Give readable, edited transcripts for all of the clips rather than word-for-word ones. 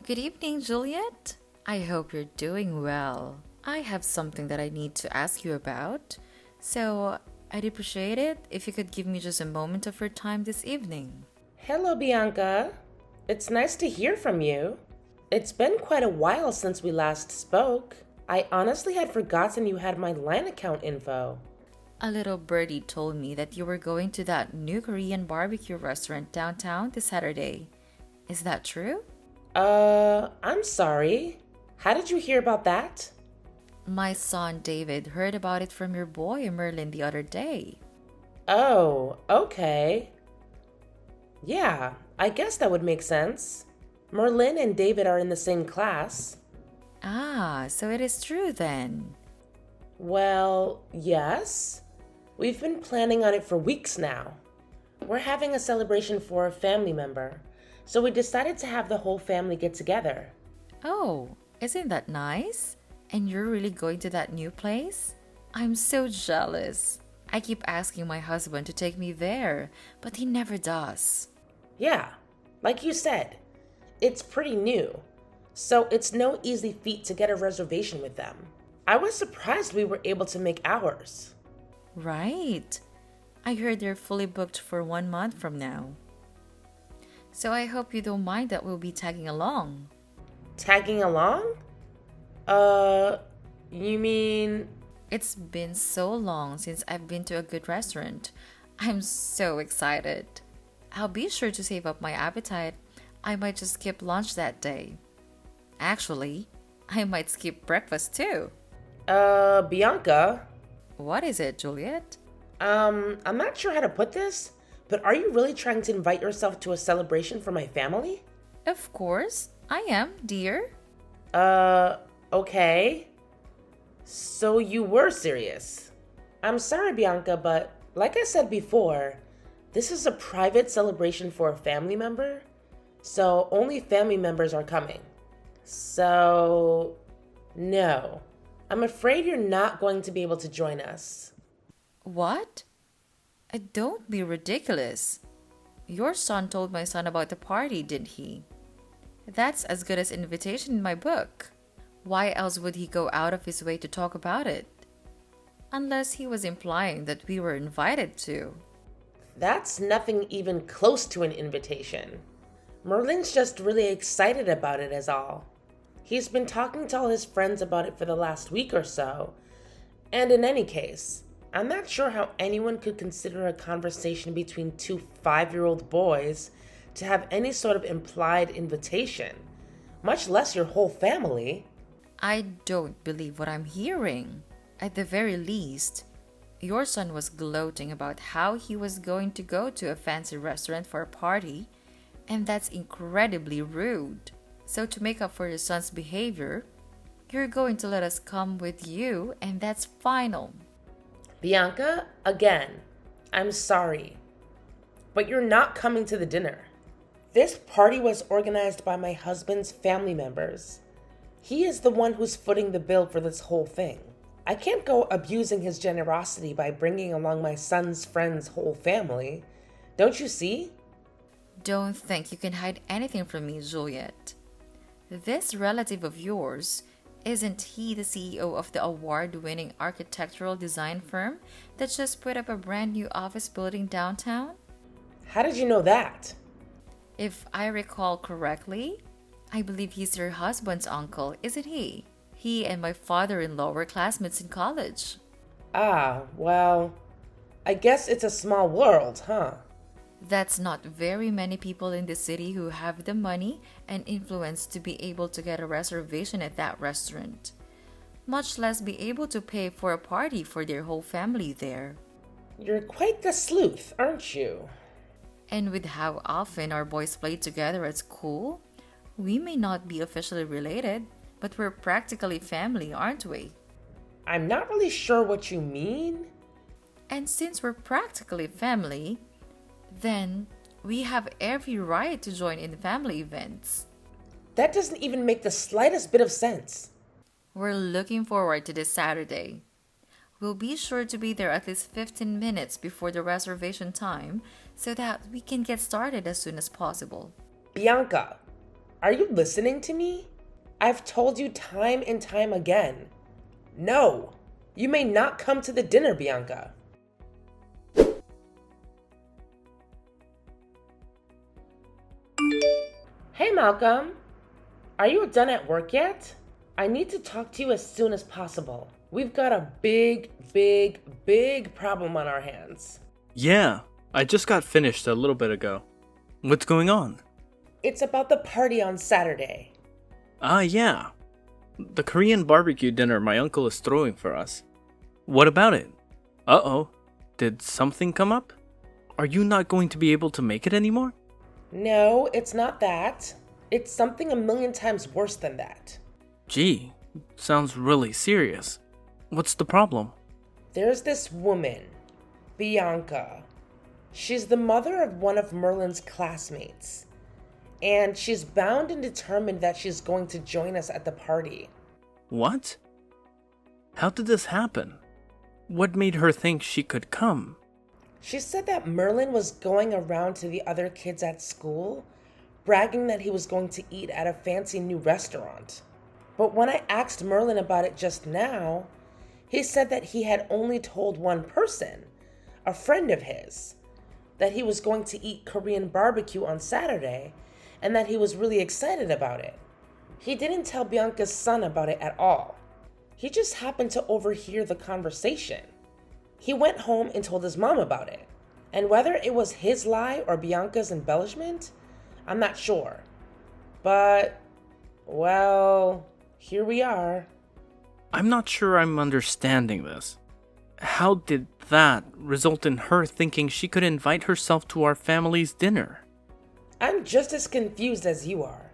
Good evening, Juliet. I hope you're doing well. I have something that I need to ask you about, so I'd appreciate it if you could give me just a moment of your time this evening. Hello, Bianca. It's nice to hear from you. It's been quite a while since we last spoke. I honestly had forgotten you had my line account info. A little birdie told me that you were going to that new Korean barbecue restaurant downtown this Saturday. Is that true? I'm sorry. How did you hear about that? My son David heard about it from your boy Merlin the other day. Oh, okay. Yeah, I guess that would make sense. Merlin and David are in the same class. Ah, so it is true then. Well, yes. We've been planning on it for weeks now. We're having a celebration for a family member, so we decided to have the whole family get together. Oh, isn't that nice? And you're really going to that new place? I'm so jealous. I keep asking my husband to take me there, but he never does. Yeah, like you said, it's pretty new, so it's no easy feat to get a reservation with them. I was surprised we were able to make ours. Right. I heard they're fully booked for 1 month from now. So I hope you don't mind that we'll be tagging along. Tagging along? Uh, you mean. It's been so long since I've been to a good restaurant. I'm so excited. I'll be sure to save up my appetite. I might just skip lunch that day. Actually, I might skip breakfast too. Bianca? What is it, Juliet? I'm not sure how to put this, but are you really trying to invite yourself to a celebration for my family? Of course, I am, dear. Okay. So you were serious. I'm sorry, Bianca, but like I said before, this is a private celebration for a family member, so only family members are coming. So, no. I'm afraid you're not going to be able to join us. What? Don't be ridiculous. Your son told my son about the party, didn't he? That's as good as invitation in my book. Why else would he go out of his way to talk about it? Unless he was implying that we were invited to. That's nothing even close to an invitation. Merlin's just really excited about it, as all. He's been talking to all his friends about it for the last week or so. And in any case, I'm not sure how anyone could consider a conversation between two 5-year-old boys to have any sort of implied invitation, much less your whole family. I don't believe what I'm hearing. At the very least, your son was gloating about how he was going to go to a fancy restaurant for a party, and that's incredibly rude. So, to make up for your son's behavior, you're going to let us come with you, and that's final. Bianca, again, I'm sorry, but you're not coming to the dinner. This party was organized by my husband's family members. He is the one who's footing the bill for this whole thing. I can't go abusing his generosity by bringing along my son's friend's whole family. Don't you see? Don't think you can hide anything from me, Juliet. This relative of yours, isn't he the CEO of the award-winning architectural design firm that just put up a brand new office building downtown? How did you know that? If I recall correctly, I believe he's your husband's uncle, isn't he? He and my father-in-law were classmates in college. Ah, well, I guess it's a small world, huh? That's not very many people in the city who have the money and influence to be able to get a reservation at that restaurant, much less be able to pay for a party for their whole family there. You're quite the sleuth, aren't you? And with how often our boys play together at school, we may not be officially related, but we're practically family, aren't we? I'm not really sure what you mean. And since we're practically family, then we have every right to join in family events. That doesn't even make the slightest bit of sense. We're looking forward to this Saturday. We'll be sure to be there at least 15 minutes before the reservation time so that we can get started as soon as possible. Bianca, Are you listening to me? I've told you time and time again. No, you may not come to the dinner, Bianca. Hey, Malcolm. Are you done at work yet? I need to talk to you as soon as possible. We've got a big problem on our hands. Yeah, I just got finished a little bit ago. What's going on? It's about the party on Saturday. Ah, yeah. The Korean barbecue dinner my uncle is throwing for us. What about it? Uh-oh. Did something come up? Are you not going to be able to make it anymore? No, it's not that. It's something a million times worse than that. Gee, sounds really serious. What's the problem? There's this woman, Bianca. She's the mother of one of Merlin's classmates. And she's bound and determined that she's going to join us at the party. What? How did this happen? What made her think she could come? She said that Merlin was going around to the other kids at school, bragging that he was going to eat at a fancy new restaurant. But when I asked Merlin about it just now, he said that he had only told one person, a friend of his, that he was going to eat Korean barbecue on Saturday and that he was really excited about it. He didn't tell Bianca's son about it at all. He just happened to overhear the conversation. He went home and told his mom about it. And whether it was his lie or Bianca's embellishment, I'm not sure. But, well, here we are. I'm not sure I'm understanding this. How did that result in her thinking she could invite herself to our family's dinner? I'm just as confused as you are.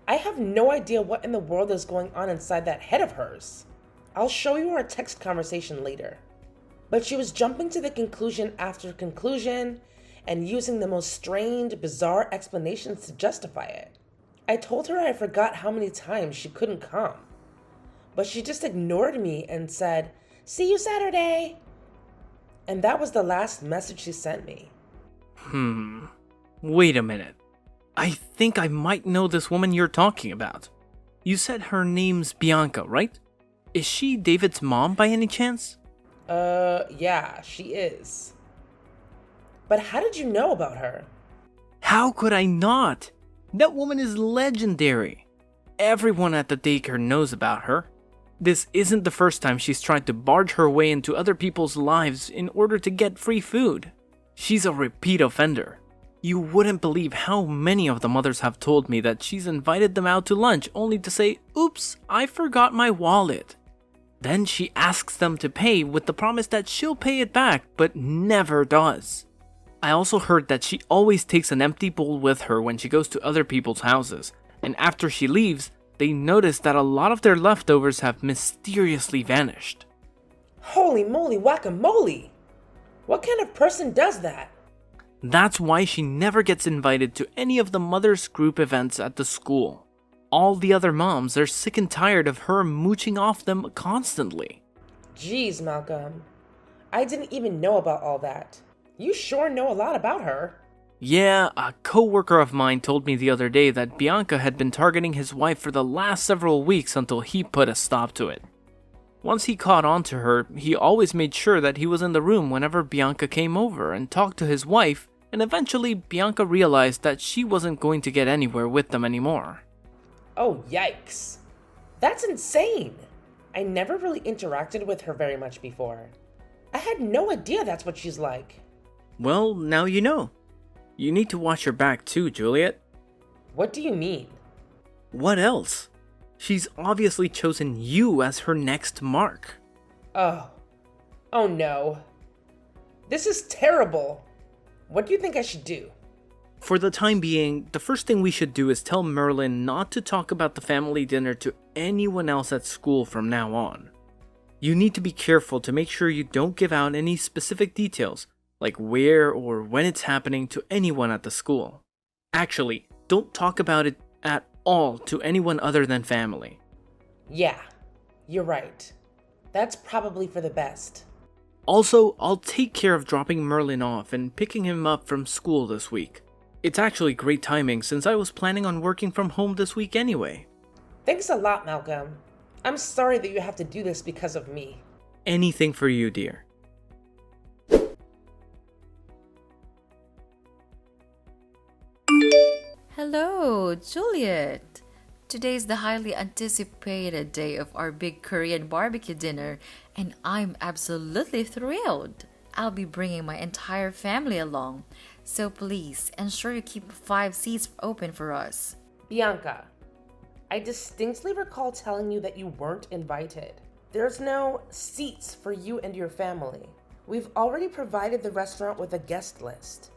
I have no idea what in the world is going on inside that head of hers. I'll show you our text conversation later. But she was jumping to the conclusion after conclusion and using the most strained, bizarre explanations to justify it. I told her I forgot how many times she couldn't come. But she just ignored me and said, "See you Saturday." And that was the last message she sent me. Wait a minute. I think I might know this woman you're talking about. You said her name's Bianca, right? Is she David's mom by any chance? Yeah, she is. But how did you know about her? How could I not? That woman is legendary. Everyone at the daycare knows about her. This isn't the first time she's tried to barge her way into other people's lives in order to get free food. She's a repeat offender. You wouldn't believe how many of the mothers have told me that she's invited them out to lunch only to say, "Oops, I forgot my wallet." Then she asks them to pay with the promise that she'll pay it back, but never does. I also heard that she always takes an empty bowl with her when she goes to other people's houses, and after she leaves, they notice that a lot of their leftovers have mysteriously vanished. Holy moly guacamole! What kind of person does that? That's why she never gets invited to any of the mothers' group events at the school. All the other moms are sick and tired of her mooching off them constantly. Jeez, Malcolm. I didn't even know about all that. You sure know a lot about her. Yeah, a coworker of mine told me the other day that Bianca had been targeting his wife for the last several weeks until he put a stop to it. Once he caught on to her, he always made sure that he was in the room whenever Bianca came over and talked to his wife, and eventually Bianca realized that she wasn't going to get anywhere with them anymore. Oh, yikes. That's insane. I never really interacted with her very much before. I had no idea that's what she's like. Well, now you know. You need to watch your back too, Juliet. What do you mean? What else? She's obviously chosen you as her next mark. Oh no. This is terrible. What do you think I should do? For the time being, the first thing we should do is tell Merlin not to talk about the family dinner to anyone else at school from now on. You need to be careful to make sure you don't give out any specific details, like where or when it's happening, to anyone at the school. Actually, don't talk about it at all to anyone other than family. Yeah, you're right. That's probably for the best. Also, I'll take care of dropping Merlin off and picking him up from school this week. It's actually great timing since I was planning on working from home this week anyway. Thanks a lot, Malcolm. I'm sorry that you have to do this because of me. Anything for you, dear. Hello, Juliet. Today's the highly anticipated day of our big Korean barbecue dinner, and I'm absolutely thrilled. I'll be bringing my entire family along, so please ensure you keep 5 seats open for us. Bianca, I distinctly recall telling you that you weren't invited. There's no seats for you and your family. We've already provided the restaurant with a guest list,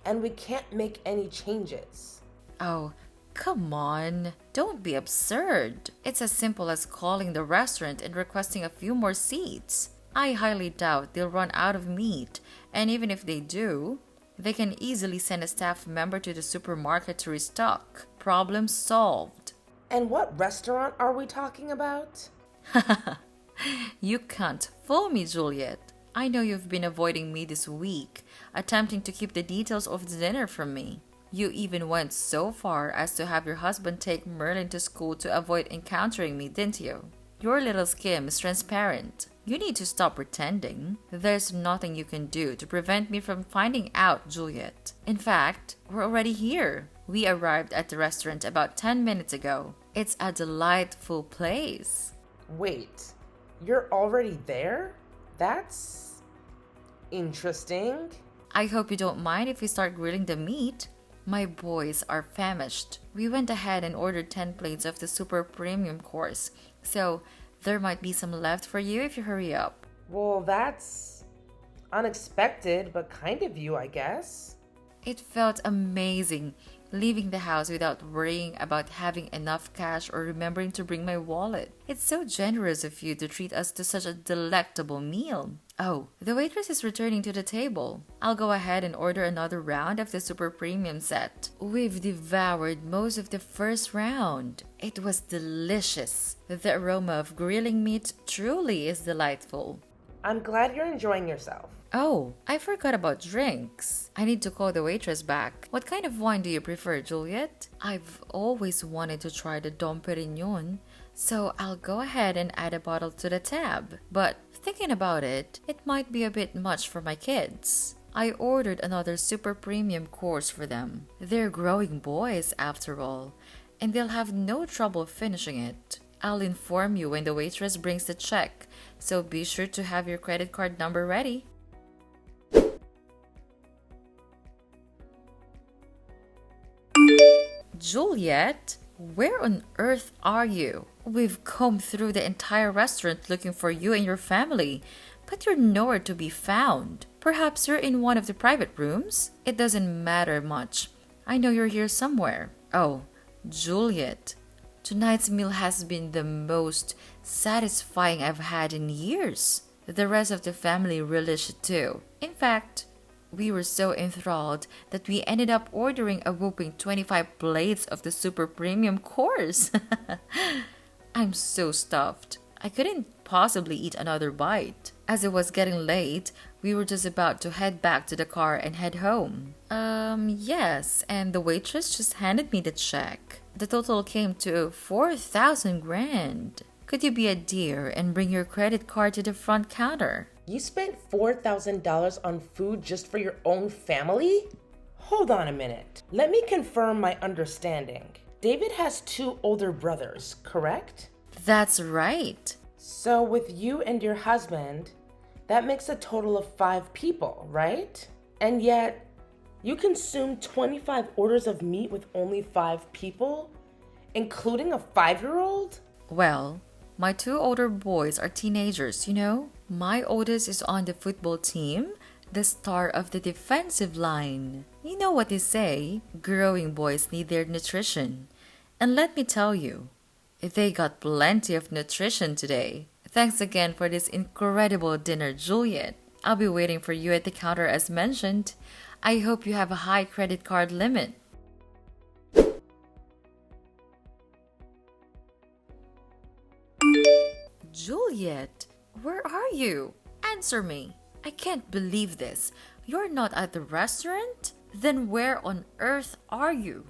and we can't make any changes. Oh, come on. Don't be absurd. It's as simple as calling the restaurant and requesting a few more seats. I highly doubt they'll run out of meat, and even if they do, they can easily send a staff member to the supermarket to restock. Problem solved. And what restaurant are we talking about? You can't fool me, Juliet. I know you've been avoiding me this week, attempting to keep the details of the dinner from me. You even went so far as to have your husband take Merlin to school to avoid encountering me, didn't you? Your little scheme is transparent. You need to stop pretending. There's nothing you can do to prevent me from finding out, Juliet. In fact, we're already here. We arrived at the restaurant about 10 minutes ago. It's a delightful place. Wait, you're already there? That's interesting. I hope you don't mind if we start grilling the meat. My boys are famished. We went ahead and ordered 10 plates of the super premium course, so there might be some left for you if you hurry up. Well, that's unexpected, but kind of you, I guess. It felt amazing leaving the house without worrying about having enough cash or remembering to bring my wallet. It's so generous of you to treat us to such a delectable meal. Oh, the waitress is returning to the table. I'll go ahead and order another round of the super premium set. We've devoured most of the first round. It was delicious. The aroma of grilling meat truly is delightful. I'm glad you're enjoying yourself. Oh, I forgot about drinks. I need to call the waitress back. What kind of wine do you prefer, Juliet? I've always wanted to try the Dom Perignon, so I'll go ahead and add a bottle to the tab. But thinking about it, it might be a bit much for my kids. I ordered another super premium course for them. They're growing boys after all, and they'll have no trouble finishing it. I'll inform you when the waitress brings the check, so be sure to have your credit card number ready. Juliet, where on earth are you? We've combed through the entire restaurant looking for you and your family, but you're nowhere to be found. Perhaps you're in one of the private rooms? It doesn't matter much. I know you're here somewhere. Oh, Juliet, tonight's meal has been the most satisfying I've had in years. The rest of the family relished it too. In fact, we were so enthralled that we ended up ordering a whopping 25 plates of the super premium course. I'm so stuffed. I couldn't possibly eat another bite. As it was getting late, we were just about to head back to the car and head home. Yes, and the waitress just handed me the check. The total came to 4,000 grand. Could you be a dear and bring your credit card to the front counter? You spent $4,000 on food just for your own family? Hold on a minute. Let me confirm my understanding. David has 2 older brothers, correct? That's right. So with you and your husband, that makes a total of 5 people, right? And yet, you consumed 25 orders of meat with only 5 people, including a 5-year-old? Well, my 2 older boys are teenagers, you know? My oldest is on the football team, the star of the defensive line. You know what they say, growing boys need their nutrition. And let me tell you, they got plenty of nutrition today. Thanks again for this incredible dinner, Juliet. I'll be waiting for you at the counter as mentioned. I hope you have a high credit card limit. Juliet, where are you? Answer me. I can't believe this. You're not at the restaurant? Then where on earth are you?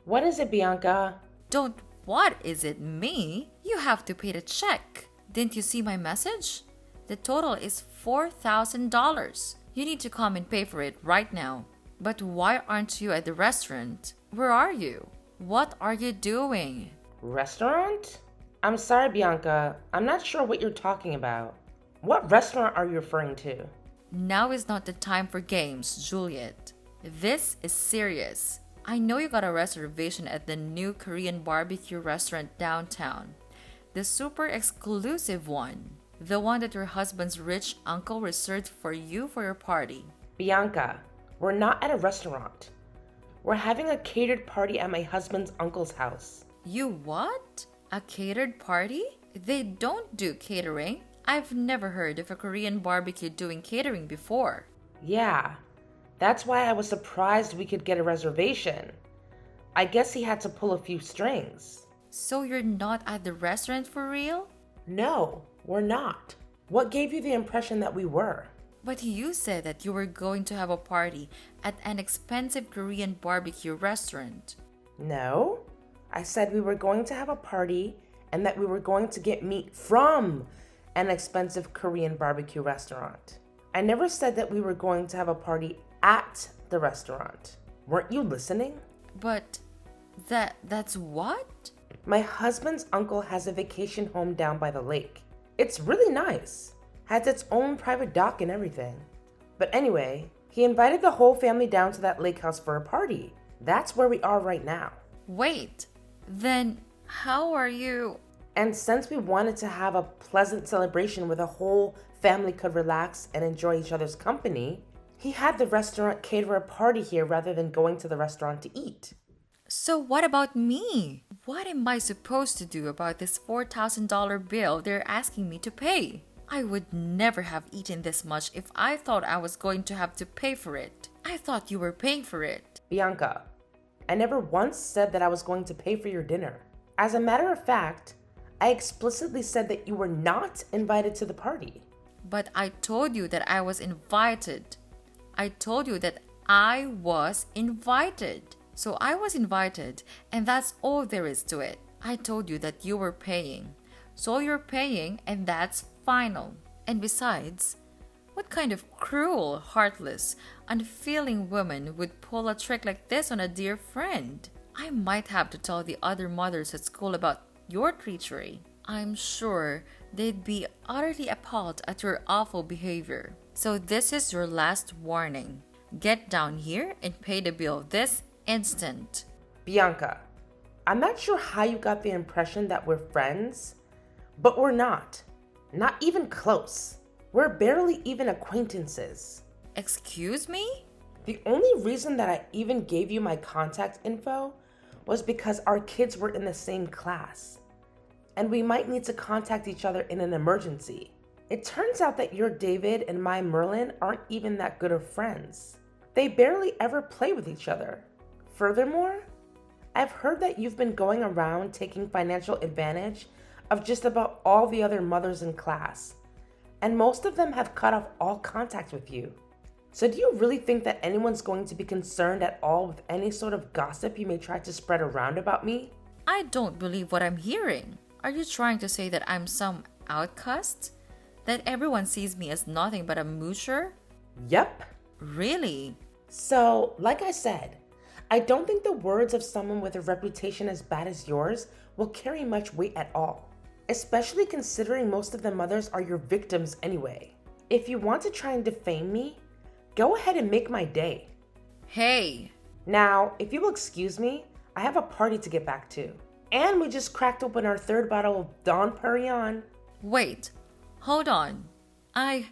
What is it, Bianca? Don't what is it me? You have to pay the check. Didn't you see my message? The total is $4,000. You need to come and pay for it right now. But why aren't you at the restaurant? Where are you? What are you doing? Restaurant? I'm sorry, Bianca. I'm not sure what you're talking about. What restaurant are you referring to? Now is not the time for games, Juliet. This is serious. I know you got a reservation at the new Korean barbecue restaurant downtown. The super exclusive one. The one that your husband's rich uncle reserved for you for your party. Bianca, we're not at a restaurant. We're having a catered party at my husband's uncle's house. You what? A catered party? They don't do catering. I've never heard of a Korean barbecue doing catering before. Yeah, that's why I was surprised we could get a reservation. I guess he had to pull a few strings. So you're not at the restaurant for real? No, we're not. What gave you the impression that we were? But you said that you were going to have a party at an expensive Korean barbecue restaurant. No, I said we were going to have a party and that we were going to get meat from an expensive Korean barbecue restaurant. I never said that we were going to have a party at the restaurant. Weren't you listening? But that's what? My husband's uncle has a vacation home down by the lake. It's really nice. Has its own private dock and everything. But anyway, he invited the whole family down to that lake house for a party. That's where we are right now. Wait, then how are you? And since we wanted to have a pleasant celebration where the whole family could relax and enjoy each other's company, he had the restaurant cater a party here rather than going to the restaurant to eat. So what about me? What am I supposed to do about this $4,000 bill they're asking me to pay? I would never have eaten this much if I thought I was going to have to pay for it. I thought you were paying for it. Bianca, I never once said that I was going to pay for your dinner. As a matter of fact, I explicitly said that you were not invited to the party. But I told you that I was invited. I told you that I was invited. So I was invited, and that's all there is to it. I told you that you were paying. So you're paying, and that's final. And besides, what kind of cruel, heartless, unfeeling woman would pull a trick like this on a dear friend? I might have to tell the other mothers at school about your treachery. I'm sure they'd be utterly appalled at your awful behavior. So this is your last warning. Get down here and pay the bill this instant. Bianca, I'm not sure how you got the impression that we're friends, but we're not. Not even close. We're barely even acquaintances. Excuse me? The only reason that I even gave you my contact info was because our kids were in the same class, and we might need to contact each other in an emergency. It turns out that your David and my Merlin aren't even that good of friends. They barely ever play with each other. Furthermore, I've heard that you've been going around taking financial advantage of just about all the other mothers in class, and most of them have cut off all contact with you. So do you really think that anyone's going to be concerned at all with any sort of gossip you may try to spread around about me? I don't believe what I'm hearing. Are you trying to say that I'm some outcast? That everyone sees me as nothing but a moocher? Yep. Really? So, like I said, I don't think the words of someone with a reputation as bad as yours will carry much weight at all, especially considering most of the mothers are your victims anyway. If you want to try and defame me, go ahead and make my day. Hey! Now, if you will excuse me, I have a party to get back to. And we just cracked open our third bottle of Don Perignon. Wait, hold on. I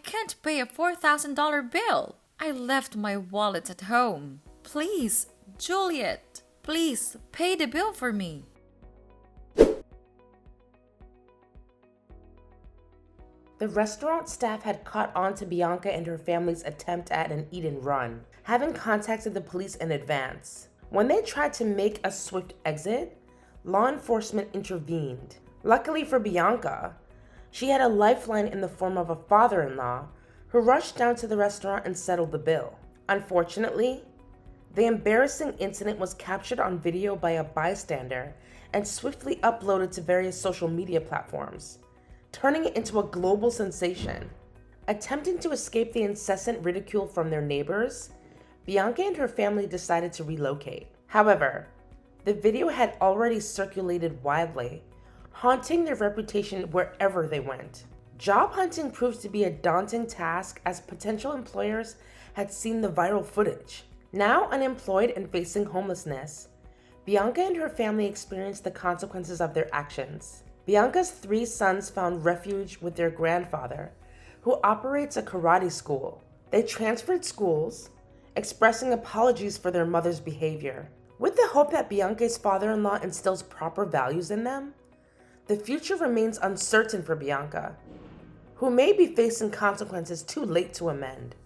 can't pay a $4,000 bill. I left my wallet at home. Please, Juliet, please pay the bill for me. The restaurant staff had caught on to Bianca and her family's attempt at an eat and run, having contacted the police in advance. When they tried to make a swift exit, law enforcement intervened. Luckily for Bianca, she had a lifeline in the form of a father-in-law who rushed down to the restaurant and settled the bill. Unfortunately, The embarrassing incident was captured on video by a bystander and swiftly uploaded to various social media platforms, turning it into a global sensation. Attempting to escape the incessant ridicule from their neighbors, Bianca and her family decided to relocate. However, the video had already circulated widely, haunting their reputation wherever they went. Job hunting proved to be a daunting task as potential employers had seen the viral footage. Now unemployed and facing homelessness, Bianca and her family experienced the consequences of their actions. Bianca's 3 sons found refuge with their grandfather, who operates a karate school. They transferred schools, expressing apologies for their mother's behavior. With the hope that Bianca's father-in-law instills proper values in them, the future remains uncertain for Bianca, who may be facing consequences too late to amend.